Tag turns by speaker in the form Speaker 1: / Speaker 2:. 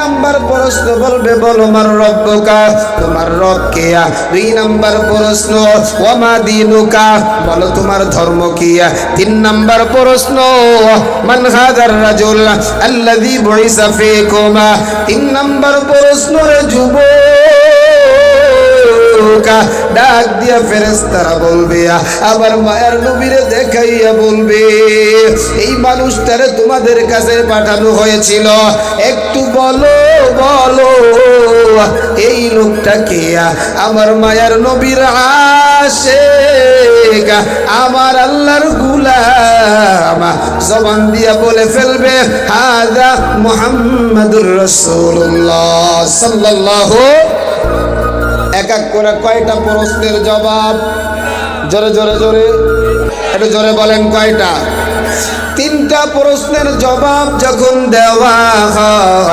Speaker 1: Number প্রশ্ন বলবে বলো মার রব্বুকা, তোমার রব কে। 2 নাম্বার প্রশ্ন ওয়ামা দীনুকা, বলো তোমার ধর্ম কি। 3 নাম্বার প্রশ্ন মান হাদার রাজুল আল্লাযী বুইসা ফীকুম। 3 নাম্বার প্রশ্ন রে যুবক, ডাক দিয়া ফেরেশতারা বলবে, আবার মায়ার নবীরে দেখাইয়া বলবে, এই মানুষটারে তোমাদের কাছে পাঠানো হয়েছিল, একটু বলো বলো এই লোকটা কে। আমার মায়ার নবীর আশিক, আমার আল্লাহর গোলাম জবান দিয়া বলে ফেলবে, হাযা মুহাম্মাদুর রাসূলুল্লাহ সাল্লাল্লাহু। এক এক করে কয়টা প্রশ্নের জবাব? জোরে জোরে জোরে একটু জোরে বলেন কয়টা? 3টা প্রশ্নের জবাব যখন দেওয়া হয়